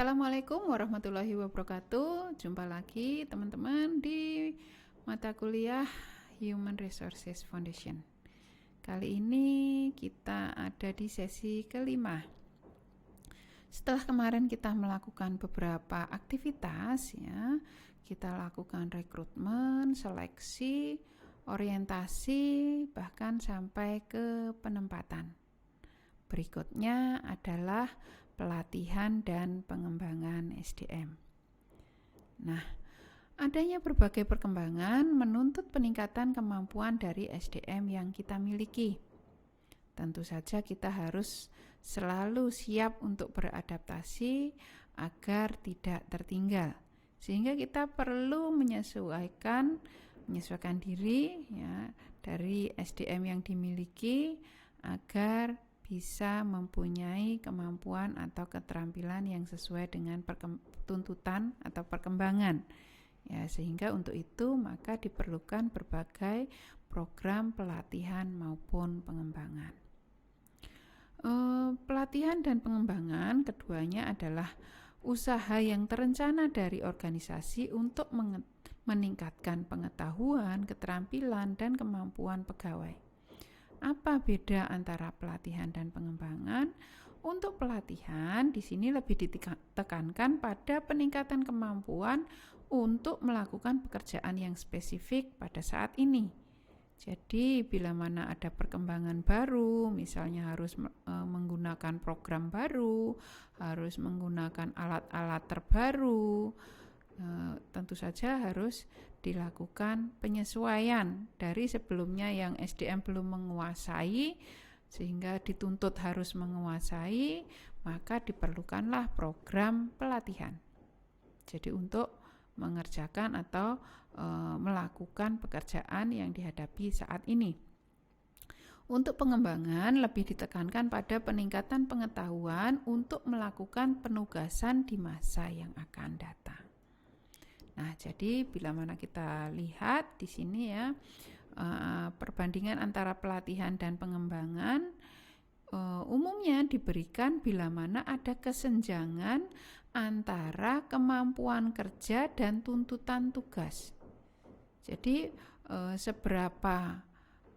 Assalamualaikum warahmatullahi wabarakatuh. Jumpa lagi teman-teman di mata kuliah Human Resources Foundation. Kali ini kita ada di sesi kelima. Setelah kemarin kita melakukan beberapa aktivitas ya, kita lakukan rekrutmen, seleksi, orientasi, bahkan sampai ke penempatan. Berikutnya adalah pelatihan dan pengembangan SDM. Nah, adanya berbagai perkembangan menuntut peningkatan kemampuan dari SDM yang kita miliki. Tentu saja kita harus selalu siap untuk beradaptasi agar tidak tertinggal. Sehingga kita perlu menyesuaikan diri ya dari SDM yang dimiliki agar bisa mempunyai kemampuan atau keterampilan yang sesuai dengan tuntutan atau perkembangan. Ya, sehingga untuk itu maka diperlukan berbagai program pelatihan maupun pengembangan. Pelatihan dan pengembangan keduanya adalah usaha yang terencana dari organisasi untuk meningkatkan pengetahuan, keterampilan, dan kemampuan pegawai. Apa beda antara pelatihan dan pengembangan? Untuk pelatihan di sini lebih ditekankan pada peningkatan kemampuan untuk melakukan pekerjaan yang spesifik pada saat ini. Jadi bila mana ada perkembangan baru, misalnya harus menggunakan program baru, harus menggunakan alat-alat terbaru, tentu saja harus dilakukan penyesuaian dari sebelumnya yang SDM belum menguasai sehingga dituntut harus menguasai, maka diperlukanlah program pelatihan. Jadi untuk mengerjakan atau melakukan pekerjaan yang dihadapi saat ini. Untuk pengembangan lebih ditekankan pada peningkatan pengetahuan untuk melakukan penugasan di masa yang akan datang. Nah, jadi bila mana kita lihat di sini ya, perbandingan antara pelatihan dan pengembangan umumnya diberikan bila mana ada kesenjangan antara kemampuan kerja dan tuntutan tugas. Jadi seberapa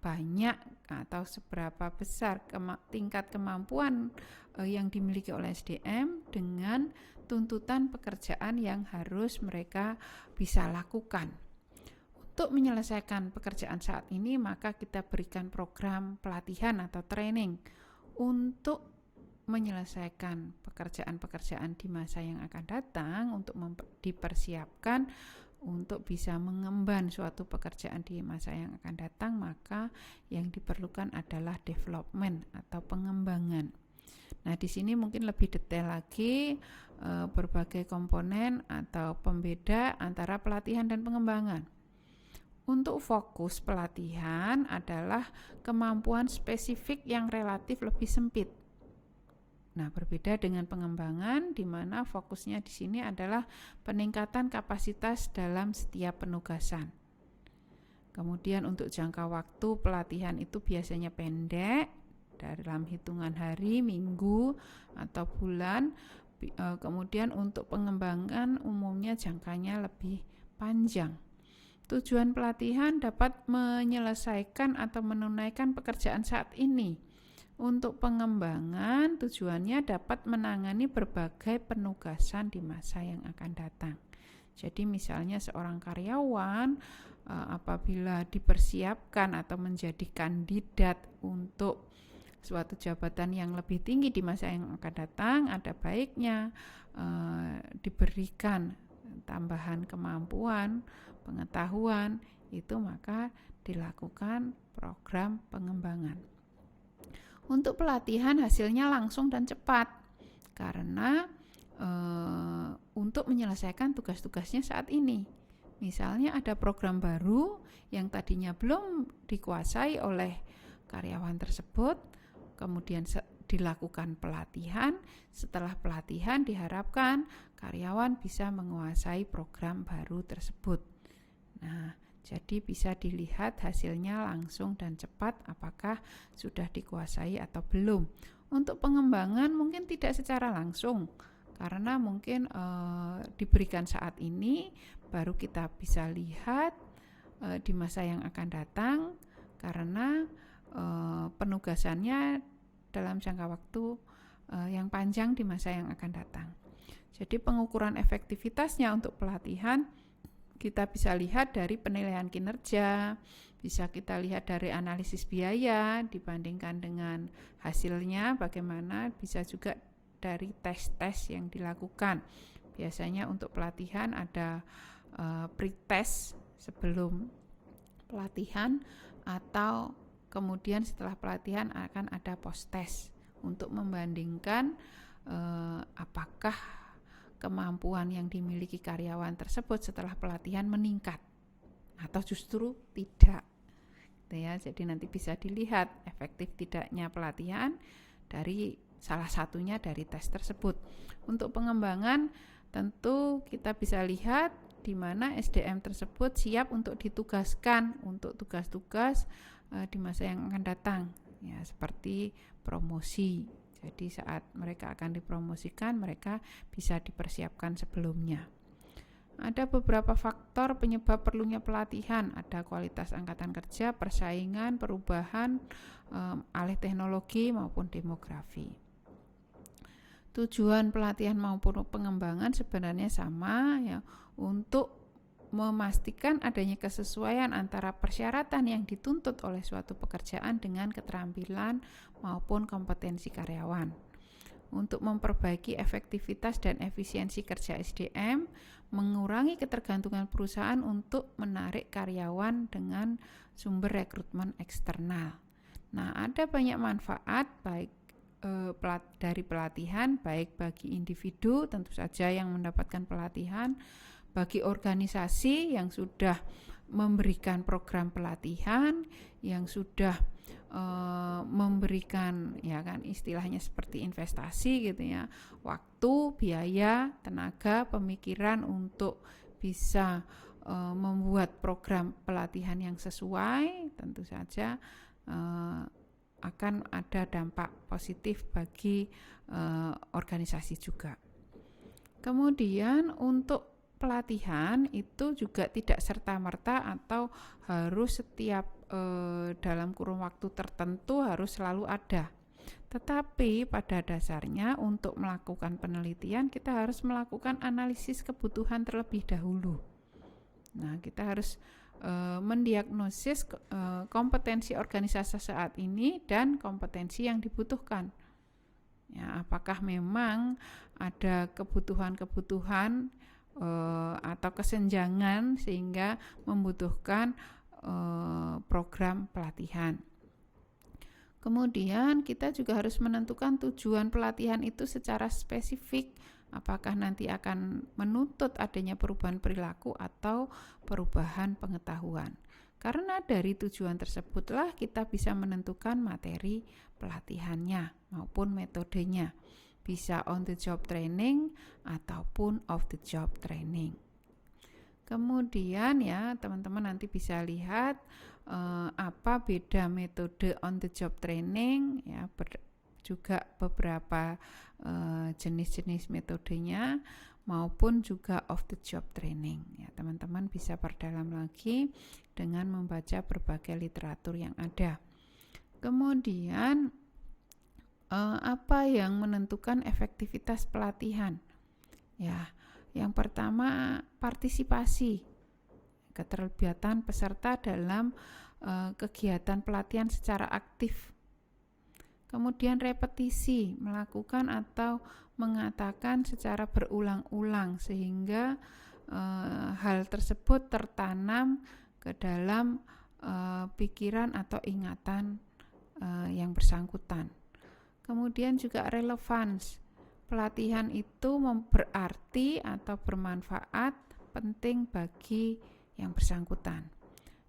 banyak atau seberapa besar tingkat kemampuan yang dimiliki oleh SDM dengan tuntutan pekerjaan yang harus mereka bisa lakukan. Untuk menyelesaikan pekerjaan saat ini, maka kita berikan program pelatihan atau training untuk menyelesaikan pekerjaan-pekerjaan di masa yang akan datang, untuk dipersiapkan untuk bisa mengemban suatu pekerjaan di masa yang akan datang, maka yang diperlukan adalah development atau pengembangan. Nah, di sini mungkin lebih detail lagi berbagai komponen atau pembeda antara pelatihan dan pengembangan. Untuk fokus pelatihan adalah kemampuan spesifik yang relatif lebih sempit. Nah, berbeda dengan pengembangan di mana fokusnya di sini adalah peningkatan kapasitas dalam setiap penugasan. Kemudian untuk jangka waktu pelatihan itu biasanya pendek, dalam hitungan hari, minggu, atau bulan. Kemudian untuk pengembangan umumnya jangkanya lebih panjang. Tujuan pelatihan dapat menyelesaikan atau menunaikan pekerjaan saat ini. Untuk pengembangan tujuannya dapat menangani berbagai penugasan di masa yang akan datang. Jadi misalnya seorang karyawan apabila dipersiapkan atau menjadi kandidat untuk suatu jabatan yang lebih tinggi di masa yang akan datang, ada baiknya diberikan tambahan kemampuan, pengetahuan, itu maka dilakukan program pengembangan. Untuk pelatihan hasilnya langsung dan cepat karena untuk menyelesaikan tugas-tugasnya saat ini. Misalnya ada program baru yang tadinya belum dikuasai oleh karyawan tersebut, kemudian dilakukan pelatihan. Setelah pelatihan diharapkan karyawan bisa menguasai program baru tersebut. Nah, jadi bisa dilihat hasilnya langsung dan cepat apakah sudah dikuasai atau belum. Untuk pengembangan mungkin tidak secara langsung karena mungkin diberikan saat ini baru kita bisa lihat di masa yang akan datang, karena penugasannya dalam jangka waktu yang panjang di masa yang akan datang. Jadi pengukuran efektivitasnya untuk pelatihan kita bisa lihat dari penilaian kinerja, bisa kita lihat dari analisis biaya dibandingkan dengan hasilnya bagaimana, bisa juga dari tes-tes yang dilakukan. Biasanya untuk pelatihan ada pre-test sebelum pelatihan, atau kemudian setelah pelatihan akan ada post-test untuk membandingkan apakah kemampuan yang dimiliki karyawan tersebut setelah pelatihan meningkat atau justru tidak. Ya, jadi nanti bisa dilihat efektif tidaknya pelatihan dari salah satunya dari tes tersebut. Untuk pengembangan tentu kita bisa lihat di mana SDM tersebut siap untuk ditugaskan untuk tugas-tugas di masa yang akan datang, ya, seperti promosi. Jadi saat mereka akan dipromosikan, mereka bisa dipersiapkan sebelumnya. Ada beberapa faktor penyebab perlunya pelatihan, ada kualitas angkatan kerja, persaingan, perubahan, alih teknologi maupun demografi. Tujuan pelatihan maupun pengembangan sebenarnya sama, ya, untuk memastikan adanya kesesuaian antara persyaratan yang dituntut oleh suatu pekerjaan dengan keterampilan maupun kompetensi karyawan. Untuk memperbaiki efektivitas dan efisiensi kerja SDM, mengurangi ketergantungan perusahaan untuk menarik karyawan dengan sumber rekrutmen eksternal. Nah, ada banyak manfaat baik dari pelatihan, baik bagi individu tentu saja yang mendapatkan pelatihan, bagi organisasi yang sudah memberikan program pelatihan, yang sudah memberikan, ya kan, istilahnya seperti investasi gitu ya, waktu, biaya, tenaga, pemikiran untuk bisa membuat program pelatihan yang sesuai, tentu saja akan ada dampak positif bagi organisasi juga. Kemudian untuk pelatihan itu juga tidak serta-merta atau harus setiap dalam kurun waktu tertentu harus selalu ada. Tetapi pada dasarnya untuk melakukan penelitian kita harus melakukan analisis kebutuhan terlebih dahulu. Nah, kita harus mendiagnosis kompetensi organisasi saat ini dan kompetensi yang dibutuhkan. Ya, apakah memang ada kebutuhan-kebutuhan atau kesenjangan sehingga membutuhkan program pelatihan. Kemudian kita juga harus menentukan tujuan pelatihan itu secara spesifik, apakah nanti akan menuntut adanya perubahan perilaku atau perubahan pengetahuan. Karena dari tujuan tersebutlah kita bisa menentukan materi pelatihannya maupun metodenya. Bisa on the job training ataupun off the job training. Kemudian ya teman-teman nanti bisa lihat apa beda metode on the job training, ya, juga beberapa jenis-jenis metodenya maupun juga off the job training. Ya, teman-teman bisa perdalam lagi dengan membaca berbagai literatur yang ada. Kemudian apa yang menentukan efektivitas pelatihan? Ya, yang pertama partisipasi, keterlibatan peserta dalam kegiatan pelatihan secara aktif. Kemudian repetisi, melakukan atau mengatakan secara berulang-ulang sehingga hal tersebut tertanam ke dalam pikiran atau ingatan yang bersangkutan. Kemudian juga relevans, pelatihan itu berarti atau bermanfaat penting bagi yang bersangkutan.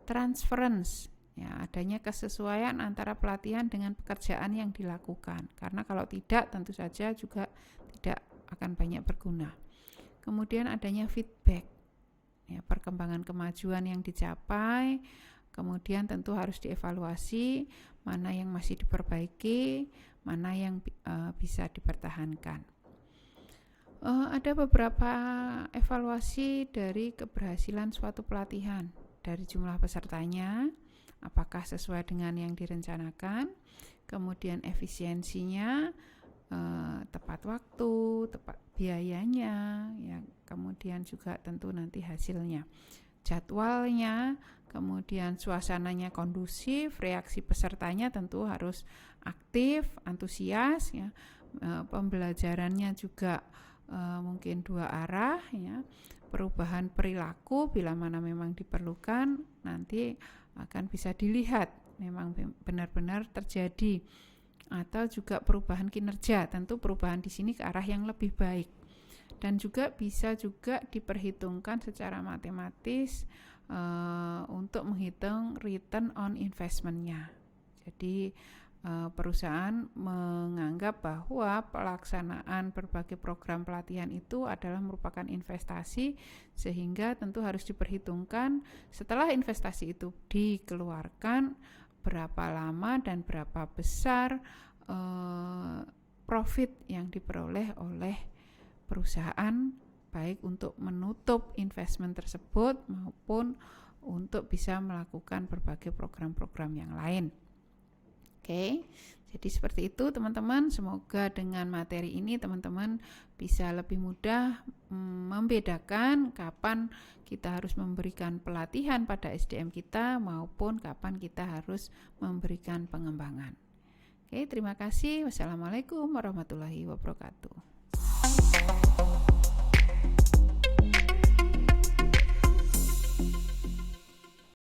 Transference, ya, adanya kesesuaian antara pelatihan dengan pekerjaan yang dilakukan, karena kalau tidak tentu saja juga tidak akan banyak berguna. Kemudian adanya feedback, ya, perkembangan kemajuan yang dicapai, kemudian tentu harus dievaluasi mana yang masih diperbaiki, mana yang bisa dipertahankan. Ada beberapa evaluasi dari keberhasilan suatu pelatihan, dari jumlah pesertanya, apakah sesuai dengan yang direncanakan, kemudian efisiensinya, tepat waktu, tepat biayanya, ya, kemudian juga tentu nanti hasilnya, jadwalnya, kemudian suasananya kondusif, reaksi pesertanya tentu harus aktif, antusias, ya, pembelajarannya juga mungkin dua arah, ya, perubahan perilaku bila mana memang diperlukan nanti akan bisa dilihat memang benar-benar terjadi, atau juga perubahan kinerja, tentu perubahan di sini ke arah yang lebih baik, dan juga bisa juga diperhitungkan secara matematis untuk menghitung return on investment-nya. Jadi perusahaan menganggap bahwa pelaksanaan berbagai program pelatihan itu adalah merupakan investasi, sehingga tentu harus diperhitungkan setelah investasi itu dikeluarkan berapa lama dan berapa besar profit yang diperoleh oleh perusahaan, baik untuk menutup investment tersebut maupun untuk bisa melakukan berbagai program-program yang lain. Oke, jadi seperti itu teman-teman. Semoga dengan materi ini teman-teman bisa lebih mudah membedakan kapan kita harus memberikan pelatihan pada SDM kita maupun kapan kita harus memberikan pengembangan. Oke, terima kasih. Wassalamualaikum warahmatullahi wabarakatuh.